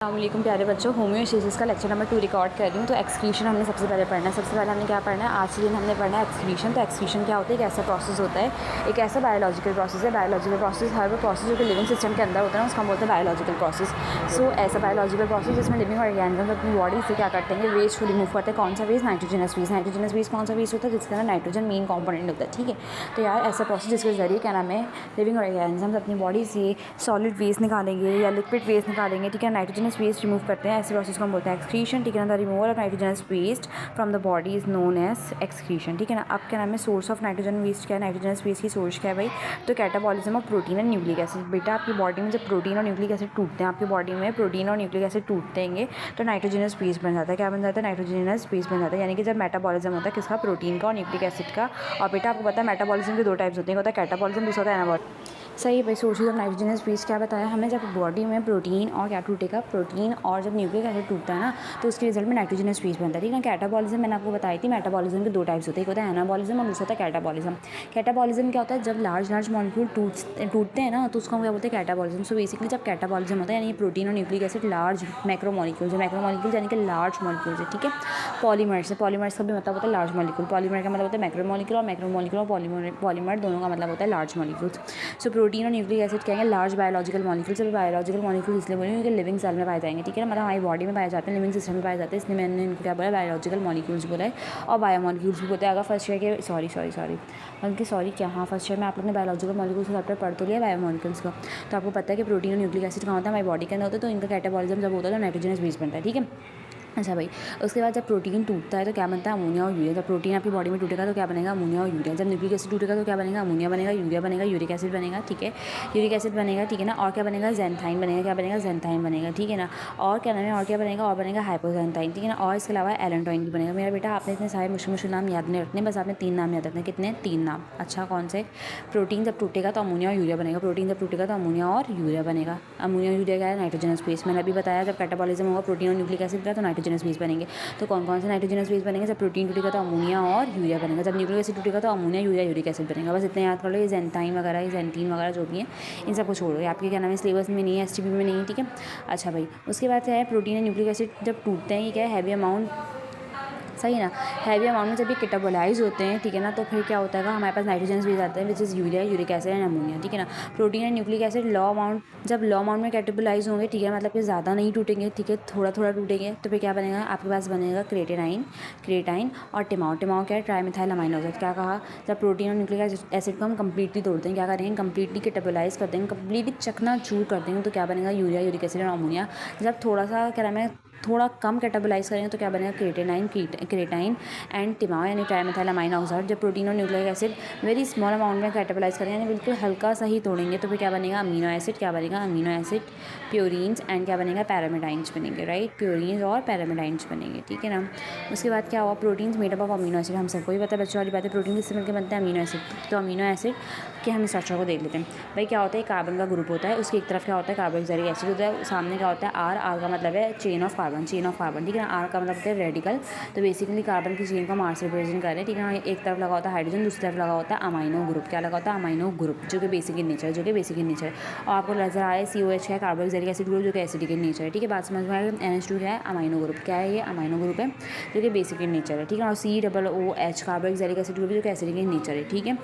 अस्सलामुअलैकुम प्यारे बच्चों, होम्योस्टेसिस का लेक्चर नंबर 2 रिकॉर्ड कर रही हूँ। तो एक्सक्रीशन हमने सबसे पहले पढ़ना है। सबसे पहले हमने क्या पढ़ना है, आज के दिन हमने पढ़ना है एक्सक्रीशन। तो एक्सक्रीशन क्या होता है, एक ऐसा प्रोसेस होता है, एक ऐसा बायोलॉजिकल प्रोसेस है। बायोलॉजिकल प्रोसेस हर वो प्रोसेस जो कि लिविंग सिस्टम के अंदर होता है उसका हम बोलते हैं बायोलॉजिकल प्रोसेस। सो ऐसा बायोलॉजिकल प्रोसेस जिसमें लिविंग ऑर्गेनिज्म अपनी बॉडी से क्या करते हैं, वेस्ट को रिमूव करते हैं। कौन सा waste? Nitrogenous waste. Nitrogenous waste कौन सा वेस्ट होता है, जिसके अंदर नाइट्रोजन मेन कॉम्पोनेंट होता है। ठीक है, तो यार ऐसा प्रोसेस जिसके जरिए क्या नाम है, लिविंग ऑर्गेनिज्म अपनी बॉडी से सॉलिड वेस्ट निकालेंगे या लिक्विड वेस्ट निकालेंगे। ठीक है, नाइट्रोजनस वेस्ट रिमूव करते हैं, ऐसे प्रोसेस को हम बोलते हैं एक्सक्रीशन। ठीक है ना, the removal of nitrogenous waste from the body is known as excretion. ठीक है ना, अब क्या नाम है, सोर्स ऑफ नाइट्रोजन वेस्ट क्या है, नाइट्रोजनस वेस्ट की सोर्स क्या है भाई, तो catabolism of protein and nucleic acid. बेटा आपकी बॉडी में जब प्रोटीन और न्यूक्लिक एसिड टूटते हैं, आपकी बॉडी में प्रोटीन और न्यूक्लिक एसिड टूटते हैं तो नाइट्रोजनस वेस्ट बन जाता है। क्या बन जाता है? नाइट्रोजनस वेस्ट बन जाता है। यानी कि जब मेटाबॉलिज्म होता है किसका, प्रोटीन का और न्यूक्लिक एसिड का। और बेटा आपको पता है मेटाबॉलिज्म के दो टाइप्स होते हैं, होता है कैटाबॉलिज्म, दूसरा होता है एनाबॉलिज्म। सही है भाई, सोर्सेज ऑफ नाइट्रोजनस वेस्ट क्या बताया हमें, जब बॉडी में प्रोटीन और क्या टूटेगा, प्रोटीन और जब न्यूक्लिक एसिड टूटता है ना तो उसके रिजल्ट में नाइट्रोजनस वेस्ट बनता है। ठीक है, कैटाबॉलिज्म मैंने आपको बताई थी, मेटाबॉलिज्म के दो टाइप्स होते हैं, एक होता है एनाबॉलिज्म और दूसरा होता है कैटाबॉलिज्म। कैटाबॉलिज्म क्या होता है, जब लार्ज मॉलिक्यूल टूटते हैं ना तो उसको हम क्या बोलते हैं, कैटाबॉलिज्म। सो बेसिकली जब कैटाबॉलिज्म होता है यानी प्रोटीन और न्यूक्लिक एसिड लार्ज मैक्रोमोलिक्यूल्स यानी कि लार्ज मॉलिक्यूल्स है। ठीक है, पॉलीमर्स का भी मतलब होता है लार्ज मॉलिक्यूल। पॉलीमर का मतलब होता है मैक्रोमोलिक्यूल, और मैक्रोमोलिक्यूल और पॉलीमर दोनों का मतलब होता है लार्ज मॉलिक्यूल्स। सो प्रोटीन और न्यूक्लिक एसिड क्या है, लार्ज बायोलॉजिकल मॉलिक्यूल्स। अभी बायोलॉजिकल मॉलिक्यूल इसलिए बोले क्योंकि लिविंग सेल में पाए जाएंगे। ठीक है ना, मतलब हमारी बॉडी में पाए जाते हैं, लिविंग सिस्टम में पाए जाते हैं, इसलिए मैंने इनको क्या बोला, बायोलॉजिकल मॉलिक्यूल्स बोला है। और बायोमॉलिक्यूल्स भी बोलते हैं। अगर फर्स्ट ईयर के सॉरी क्या, हाँ फर्स्ट ईयर में आप लोग ने बायोलॉजिकल मॉलिक्यूल्स का चैप्टर पढ़ तो लिया बायोमॉलिक्यूल्स का, तो आपको पता है कि प्रोटीन और न्यूक्लिक एसिड कहाँ होता है, हमारी बॉडी के अंदर होता है। तो इनका कैटाबॉलिज्म जब होता है तो नाइट्रोजनस बेस बनता है। ठीक है, अच्छा भाई, उसके बाद जब प्रोटीन टूटता है तो क्या बनता है, अमोनिया और यूरिया। जब प्रोटीन आपकी बॉडी में टूटेगा तो क्या बनेगा, अमोनिया और यूरिया। जब न्यूक्लिक एसिड टूटेगा तो क्या बनेगा, अमोनिया बनेगा, यूरिया बनेगा, यूरिक एसिड बनेगा। ठीक है, यूरिक एसिड बनेगा। ठीक है ना, और क्या बनेगा, ज़ैंथाइन बनेगा। क्या बनेगा, ज़ैंथाइन बनेगा। ठीक है ना, और क्या नाम है, और क्या बनेगा, और बनेगा हाइपोज़ैंथाइन। ठीक है ना, और इसके अलावा एलेंटोइन भी बनेगा। मेरा बेटा आपने इतने सारे मुश्किल नाम याद नहीं रखने, बस आपने 3 नाम याद रखने। कितने? 3 नाम। अच्छा, कौन से? प्रोटीन जब टूटेगा तो अमोनिया और यूरिया बनेगा। प्रोटीन जब टूटेगा तो अमोनिया और यूरिया बनेगा। अमोनिया यूरिया क्या है, नाइट्रोजनस बेस। मैंने अभी बताया जब कैटाबॉलिज्म होगा प्रोटीन और न्यूक्लिक एसिड का तो नाइट्रोजनस बेस बनेंगे। तो कौन कौन से नाइट्रोजनस बेस बनेंगे, जब प्रोटीन टूटेगा तो अमोनिया और यूरिया बनेगा, जब न्यूक्लिक एसिड टूटेगा तो अमोनिया, यूरिया, यूरिक एसिड बनेगा। बस इतने याद कर लो। ये ज़ैंथाइन वगैरह, ये ज़ैंथीन वगैरह जो भी हैं इन सबको छोड़ो, ये आपके क्या नाम है सिलेबस में नहीं है, एसटीपी में नहीं है। ठीक है, अच्छा भाई, उसके बाद क्या है, प्रोटीन और न्यूक्लिक एसिड जब टूटते हैं ये क्या है, हैवी अमाउंट, सही ना, हैवी अमाउंट में जब ये कैटाबोलाइज होते हैं। ठीक है ना, तो फिर क्या होता है, हमारे पास नाइट्रोजन बेस आते हैं which is urea, uric acid and ammonia. ठीक है ना, प्रोटीन एंड न्यूक्लिक एसिड जब लॉ अमाउंट में कैटाबोलाइज होंगे, ठीक है, मतलब कि ज़्यादा नहीं टूटेंगे, ठीक है, थोड़ा थोड़ा टूटेंगे, तो फिर क्या बनेगा, आपके पास बनेगा क्रिएटाइन और टिमाओ क्या है, ट्राईमिथाइल अमाइनो एसिड। क्या कहा, जब प्रोटीन और न्यूक्लिक एसिड को हम कंप्लीटली तोड़ते हैं, क्या करेंगे, कंप्लीटली कैटाबोलाइज कर देंगे, कंप्लीटली चकना चूर कर देंगे, तो क्या बनेगा, यूरिया, यूरिक एसिड और अमोनिया। जब थोड़ा सा क्या नाम है, थोड़ा कम कैटाबोलाइज करेंगे तो क्या बनेगा, क्रिएटाइन एंड टिमाओ यानी ट्राईमिथाइल अमाइनो ऑक्साइड। जब प्रोटीन और nucleic acid very small amount में कैटाबोलाइज करेंगे यानी बिल्कुल हल्का सा ही तोड़ेंगे, तो फिर क्या बनेगा, अमीनो एसिड। क्या बनेगा, अमीनो एसिड, प्योरीन्स एंड क्या बनेगा, पैरामिडाइंस बनेंगे। राइट, प्योरीन्स और पैरामिडाइंस बनेंगे। ठीक है ना, उसके बाद क्या हुआ, proteins made up of amino acid. हम सबको ही पता है, बच्चों वाली बात है, प्रोटीन किससे मिलकर बनते हैं, अमीनो एसिड। तो अमीनो एसिड के हम स्ट्रक्चर को देख लेते हैं। भाई क्या होता है, कार्बन का ग्रुप होता है, उसकी एक तरफ क्या होता है, कार्बोक्सिलिक एसिड होता है, सामने क्या होता है, आर का मतलब है चेन ऑफ कार्बन। ठीक है ना, आर का मतलब होता है रेडिकल। तो बेसिकली कार्बन की चेन को हम आर से रिप्रेजेंट कर रहे हैं। ठीक है ना, एक तरफ लगा होता है हाइड्रोजन, दूसरी तरफ लगा होता है अमाइनो ग्रुप। क्या लगा होता है, अमाइनो ग्रुप, जो कि बेसिक इन नेचर है। और आपको नजर आ रहा है COH है, कार्बोक्सिलिक एसिड ग्रुप, जो कि एसिडिक इन नेचर है। ठीक है, बात समझ में आएगा। NH2 क्या है, अमाइनो ग्रुप। क्या है ये, अमाइनो ग्रुप है, जो कि बेसिक इन नेचर है। ठीक है, और COOH कार्बोक्सिलिक एसिड ग्रुप, जो कि एसिडिक इन नेचर है। ठीक है,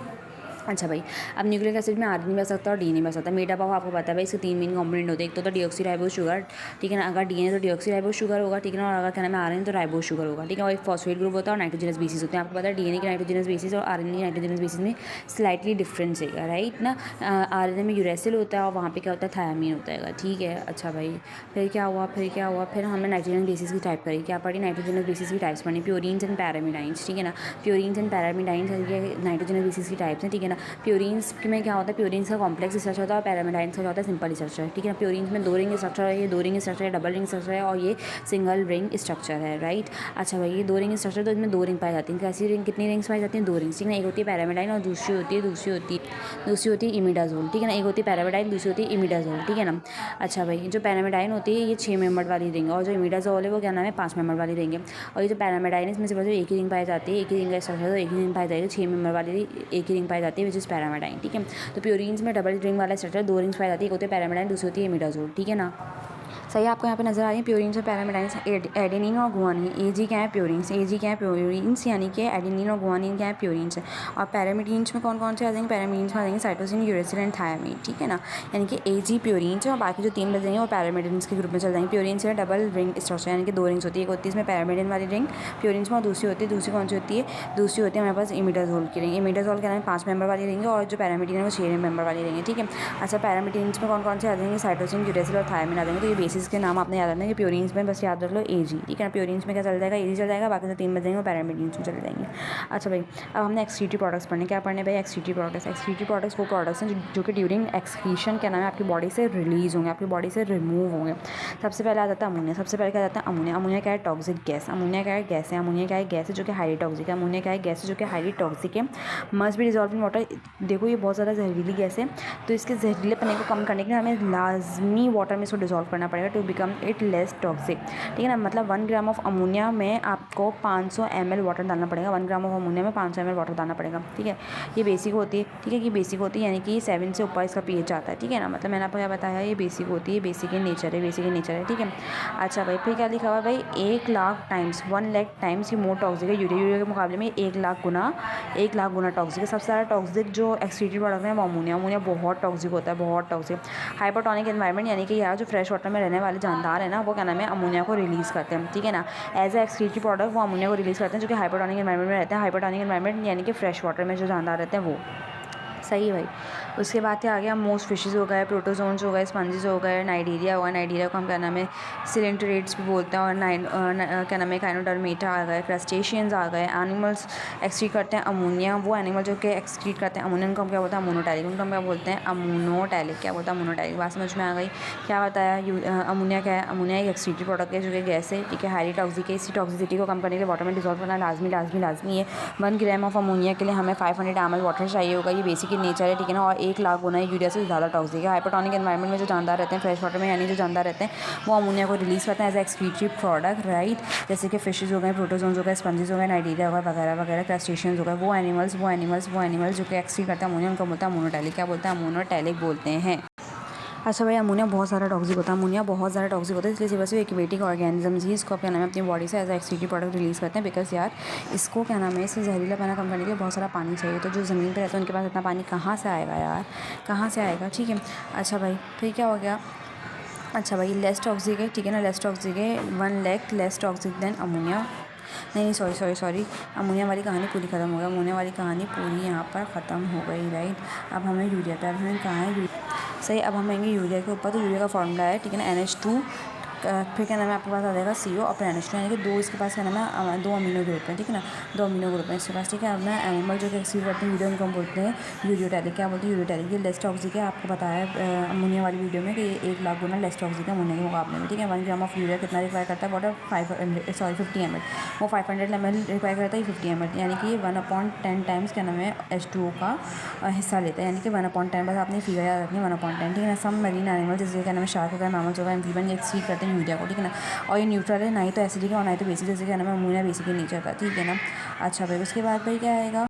अच्छा भाई, अब न्यूक्लिक एसिड में आर नहीं बन सकता और डी नहीं बन सकता। मेड अप ऑफ आपको पता है भाई, इसके 3 मेन कंपोनेंट होते हैं। एक तो डीऑक्सीराइबोस शुगर, ठीक है ना, अगर डी है तो डीऑक्सीराइबोस शुगर होगा। ठीक है ना, और अगर क्या नाम है आर तो राइबोस शुगर होगा। ठीक है, और एक फॉस्फेट ग्रुप होता है और नाइट्रोजनस बेसिस होते हैं। आपको पता है DNA के नाइट्रोजनस बेसिस और RNA के नाइट्रोजनस बेसिस में स्लाइटली डिफरेंस है, राइट ना। RNA में यूरेसिल होता है और वहाँ पे क्या होता है, थायामीन होता है। ठीक है, अच्छा भाई, फिर क्या हुआ, फिर हमने नाइट्रोजन बेसिस की टाइप करी। क्या पढ़ी, नाइट्रोजनस बेसिस की टाइप्स पढ़ी, प्योरीन्स एंड पैरामिडाइंस। ठीक है ना, प्योरीन्स एंड पैरामिडाइंस नाइट्रोजनस बेसिस की टाइप्स हैं। ठीक है ना, प्योरीन्स में क्या होता है, प्योरीन्स का कॉम्प्लेक्स स्ट्रक्चर होता है और पैरामिडाइंस का होता है सिंपल स्ट्रक्चर। ठीक है ना, प्योरीन्स में 2 रिंग स्ट्रक्चर है, ये 2 रिंग स्ट्रक्चर है, डबल रिंग स्ट्रक्चर है, और ये सिंगल रिंग स्ट्रक्चर है। राइट, अच्छा भाई, ये 2 रिंग स्ट्रक्चर, तो इसमें 2 रिंग पाई जाती हैं। कैसी रिंग, कितनी रिंग्स पाई जाती हैं, 2 रिंग्स। ठीक है ना, एक होती है पैरामिडाइन और दूसरी होती है इमिडाजोल। ठीक है ना, एक होती है पैरामिडाइन, दूसरी होती है इमिडाजोल। ठीक है ना, अच्छा भाई, जो पैरामिडाइन होती है ये 6 मेंबर वाली रिंग, और जो इमिडाजोल है वो क्या नाम है, 5 मेंबर वाली रिंग है। और ये जो पैरामिडाइन है इसमें सिर्फ एक ही रिंग पाई जाती है, एक ही रिंग का स्ट्रक्चर, तो एक ही रिंग पाई जाएगी, 6 मेंबर वाली एक ही रिंग पाई जाती है, विच इज़ पैरामिडाइन। ठीक है, तो प्योरीन्स में डबल रिंग वाला स्ट्रक्चर, 2 रिंग्स पाई जाती है, एक होती है पैरामिडाइन, दूसरी होती है इमिडाजोल। ठीक है ना, सही है, आपको यहाँ पे नजर आ रही है प्योरीन्स और पैरामीडाइन्स, एडेनिन और गुआनिन। एजी क्या है प्योरीन्स, एजी क्या है प्योरीन्स, यानी कि एडेनिन और गुआनिन क्या है प्योरीन्स है। और पैरामीडीन्स में कौन कौन से आ जाएंगे, पैरामीडीन्स में आ जाएंगे साइटोसिन, यूरेसिल एंड थायामीन, ठीक है ना। यानी कि एजी प्योरीन्स है और बाकी जो 3 बचेंगे वो पैरामीडीन्स के ग्रुप में चल जाएंगे। प्योरीन्स है डबल रिंग स्ट्रक्चर, यानी कि 2 रिंग्स होती है, एक होती है इसमें पैरामीडिन वाली रिंग प्योरीन्स में, और दूसरी होती है, दूसरी कौन सी होती है, दूसरी होती है हमारे पास इमिडाजोल की रिंग। इमिडाजोल क्या है 5 मेंबर वाली रिंग है, और जो पैरामीडिन है वो 6 मेंबर वाली रिंग है, ठीक है। अच्छा, पैरामीडिन्स में कौन कौन से आ जाएंगे, साइटोसिन, यूरेसिल और थायामीन आ जाएंगे। तो ये बेसिस के नाम आपने याद रखना है कि प्योरीन्स में बस याद रख लो एजी, ठीक है ना। प्योरीन्स में क्या चल जाएगा, एजी चल जाएगा, बाकी जो 3 बच जाएंगे वो पैरामीडिन्स में चले जाएंगे। अच्छा भाई, अब हमने एक्सक्रीटरी प्रोडक्ट्स पढ़ने, क्या पढ़ने भाई, एक्सक्रीटरी प्रोडक्ट्स। एक्सक्रीटरी प्रोडक्ट्स वो प्रोडक्ट्स हैं जो कि ड्यूरिंग एक्सक्रीशन क्या नाम है आपकी बॉडी से रिलीज होंगे, आपकी बॉडी से रिमूव होंगे। सबसे पहले आ जाता है अमोनिया। सबसे पहले क्या आता है अमोनिया। अमोनिया क्या है, टॉक्सिक गैस। अमोनिया क्या है, गैस है। अमोनिया क्या है, गैस है जो कि हाईली टॉक्सिक है। अमोनिया क्या है, गैस है जो कि हाईली टॉक्सिक है। Must be dissolve in water. देखो ये बहुत ज़्यादा जहरीली गैस है, तो इसके जहरीलेपने को कम करने के लिए हमें लाजमी वाटर में इसको डिजॉल्व करना पड़ेगा to become it less toxic, ठीक है ना। मतलब 1 ग्राम ऑफ अमोनिया में आपको 500 ml वाटर डालना पड़ेगा। 1 ग्राम ऑफ अमोनिया में 500 ml वाटर डालना पड़ेगा, ठीक है। ये बेसिक होती है, ठीक है, ये बेसिक होती है, यानी कि 7 से ऊपर इसका pH आता है, ठीक है ना। मतलब मैंने आपको क्या बताया, ये बेसिक होती है, बेसिक इन नेचर है, बेसिक इन नेचर है, ठीक है। अच्छा भाई, फिर क्या लिखा हुआ है भाई, 1 लाख टाइम्स, 1 लाख टाइम्स ये मोर टॉक्सिक है यूरिया के मुकाबले में 1 लाख गुना टॉक्सिक है। सबसे ज़्यादा टॉक्सिक जो एक्सक्रीटरी प्रोडक्ट है वो अमोनिया। अमोनिया बहुत टॉक्सिक होता है, बहुत टॉक्सिक। हाइपरटोनिक एनवायरनमेंट, यानी कि यार जो फ्रेश वाटर में रहने वाले जानदार है ना, वो क्या नाम है अमोनिया को रिलीज़ करते हैं, ठीक है ना। एज ए एक्सक्रीटरी प्रोडक्ट वो अमोनिया को रिलीज़ करते हैं जो कि हाइपरटोनिक एनवायरनमेंट में रहते हैं। हाइपरटोनिक एनवायरनमेंट यानी कि फ्रेश वाटर में जो जानदार रहते हैं वो। सही है भाई। उसके बाद क्या आ गया, मोस्ट फिशेज़ हो गए, प्रोटोजोन्स हो गए, स्पंजेस हो गए, नाइडीरिया हुआ। नाइडीरिया को हम क्या नाम है सिलेंटरेट्स भी बोलते हैं। और क्या नाम है काइनोडर्मेटा आ गए, क्रस्टेशियंस आ गए। एनिमल्स एक्सक्रीट करते हैं अमोनिया। वो एनिमल जो कि एक्सक्रीट करते हैं अमोनिया को हम क्या बोलते हैं अमोनोटैलिक। उनको हम क्या बोलते हैं अमोनोटैलिक। क्या बोलते हैं अमोनोटैलिक। बात समझ में आ गई। क्या बताया अमोनिया क्या है, अमोनिया एक एक्सक्रीटरी प्रोडक्ट है जो कि गैस है, ठीक है, हाईली टॉक्सिक है। इसी टॉक्सिसिटी को कम करने के लिए वाटर में डिजॉल्व करना लाजमी है। 1 ग्राम ऑफ अमोनिया के लिए हमें 500 ml वाटर चाहिए होगा। ये बेसिक इन नेचर है, ठीक है ना। और 1 लाख गुना यूरिया से ज़्यादा टॉक्सिक है। हाइपरटोनिक एनवायरनमेंट में जो जानदार रहते हैं फ्रेश वाटर में, यानी जो जानदार रहते हैं वो अमोनिया को रिलीज़ करते हैं एज एक्सक्रीटरी प्रोडक्ट, राइट। जैसे कि फिशेज़ हो गए, प्रोटोजोन्स हो गए, स्पंजेस हो गए, नाइडीरिया हो गए वगैरह वगैरह, क्रस्टेशियंस हो गए। वो एनिमल्स जो कि एक्सक्रीट करते हैं अमोनिया उनको बोलते हैं अमोनोटैलिक। क्या बोलते हैं अमोनोटैलिक बोलते हैं। अच्छा भाई, अमोनिया बहुत सारा टॉक्सिक होता है। अमोनिया बहुत ज़्यादा टॉक्सिक होता है, इसलिए सिर्फ सिर्फ एक्वेटिक ऑर्गेनिजम्स ही इसको क्या नाम है अपनी बॉडी से एज एक्सक्रीटरी प्रोडक्ट रिलीज़ करते हैं। बिकॉज यार इसको क्या नाम है इससे जहरीलापना कम करने के लिए बहुत सारा पानी चाहिए। तो जो ज़मीन पर रहता है उनके पास इतना पानी कहाँ से आएगा यार, कहाँ से आएगा, ठीक है। अच्छा भाई, फिर क्या हो गया। अच्छा भाई, लेस टॉक्सिक है, ठीक है ना, लेस टॉक्सिक है, 1 lakh less toxic than ammonia. नहीं सॉरी, अमोनिया वाली कहानी पूरी ख़त्म हो गई। अमोनिया वाली कहानी पूरी यहाँ पर ख़त्म हो गई, राइट। अब हमें यूरिया पर, हमें कहाँ है सही। अब हम आएंगे यूरिया के ऊपर। तो यूरिया का फॉर्मूला है, ठीक है ना, NH2। फिर क्या नाम है आपके पास आ जाएगा CO और NH2, यानी कि 2 इसके पास क्या नाम है 2 अमीनो ग्रुप है, ठीक है ना, 2 अमीनो ग्रुप है इसके पास, ठीक है। अब ना एनिमल जो कि एक्सक्रीट करते हैं यूरिया उनको हम बोलते हैं यूरियोटैलिक। क्या बोलते हैं यूरियोटैलिक। ये लेस टॉक्सिक है, आपको बताया अमोनिया वाली वीडियो में कि ये 1 लाख गुना लेस टॉक्सिक है अमोनिया के मुकाबले में, ठीक है। 1 ग्राम ऑफ यूरिया कितना रिक्वायर करता है वाटर 50 ml। वो 500 ml रिक्वायर करता है 50 ml, यानी कि 1/10 टाइम्स क्या नाम है H2O का हिस्सा लेता है, यानी कि 1/10। बस आपने फिगर याद रखनी 1/10, ठीक है ना। सम मरीन एनिमल जैसे क्या नाम है शार्क हो गया, मैमल्स हो गए, एम्फीबियन, ये एक्सक्रीट करते हैं यूरिया को, ठीक है ना। और ये न्यूट्रल है, ना ही तो एसिडिक है और ना ही तो बेसिक, जैसे क्या नाम है अमोनिया बेसिक इन नेचर का, ठीक है ना। अच्छा भाई, उसके बाद भाई क्या आएगा।